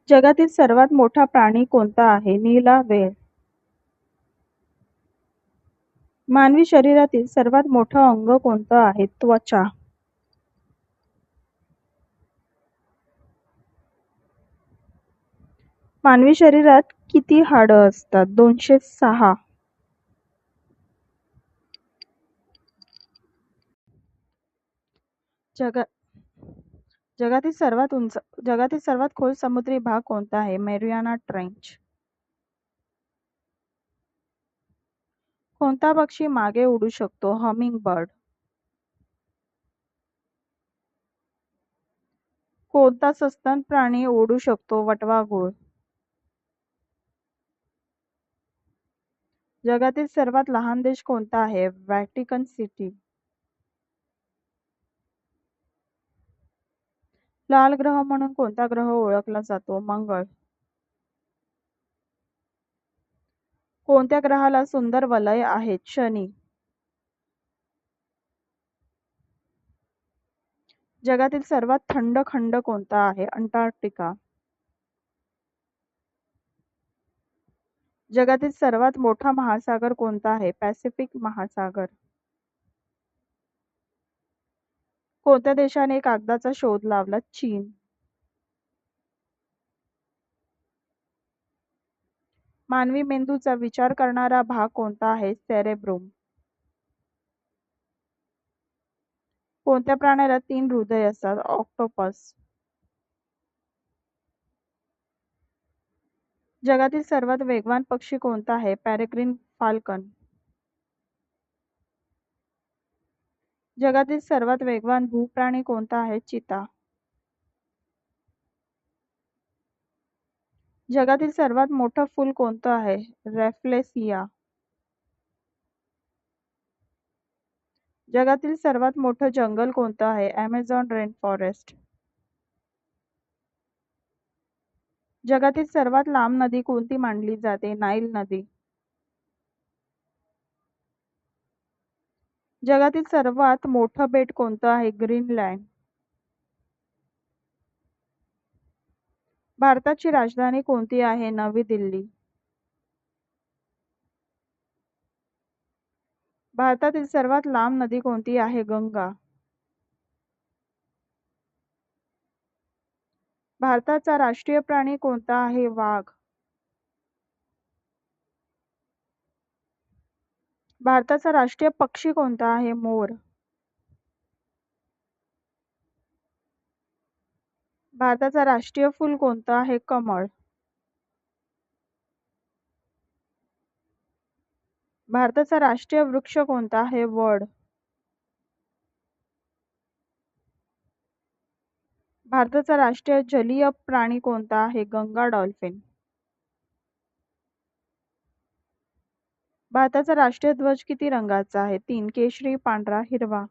जगातील सर्वात मोठा प्राणी कोणता आहे? नीला व्हेल. मानवी शरीरातील सर्वात मोठं अंग कोणतं आहे? त्वचा. मानवी शरीरात किती हाडं असतात? 206. जगा जगातील सर्वात खोल समुद्री भाग कोणता आहे? मॅरियाना ट्रेंच. कोणता पक्षी मागे उडू शकतो? Humming bird. कोणता सस्तन प्राणी उडू शकतो? वटवाघूळ. जगातील सर्वात लहान देश कोणता आहे? Vatican city. लाल ग्रह म्हणून कोणता ग्रह ओळखला जातो? मंगळ. कोणत्या ग्रहाला सुंदर वलय आहेत? शनी. जगातील सर्वात थंड खंड कोणता आहे? अंटार्क्टिका. जगातील सर्वात मोठा महासागर कोणता आहे? पॅसिफिक महासागर. कोणत्या देशाने कागदाचा शोध लावला? चीन. मानवी मेंदूचा विचार करणारा भाग कोणता आहे? सेरेब्रम. कोणत्या प्राण्याला 3 हृदय असतात? ऑक्टोपस. जगातील सर्वात वेगवान पक्षी कोणता आहे? पॅरेग्रीन फाल्कन. जगातील सर्वात वेगवान भूप्राणी कोणता आहे? चिता. जगातील सर्वात मोठं फूल कोणतं आहे? रॅफलेसिया. जगातील सर्वात मोठं जंगल कोणतं आहे? Amazon rain forest. जगातील सर्वात लांब नदी कोणती मानली जाते? नाईल नदी. जगातील सर्वात मोठं बेट कोणतं आहे? ग्रीनलँड. भारताची राजधानी कोणती आहे? नवी दिल्ली. भारतातील सर्वात लांब नदी कोणती आहे? गंगा. भारताचा राष्ट्रीय प्राणी कोणता आहे? वाघ. भारताचा राष्ट्रीय पक्षी कोणता आहे? मोर. भारताचा राष्ट्रीय फूल कोणतं आहे? कमळ. भारताचा राष्ट्रीय वृक्ष कोणता आहे? वड. भारताचा राष्ट्रीय जलीय प्राणी कोणता आहे? गंगा डॉल्फिन. भारताचा राष्ट्रीय ध्वज किती रंगाचा आहे? 3. केशरी, पांढरा, हिरवा.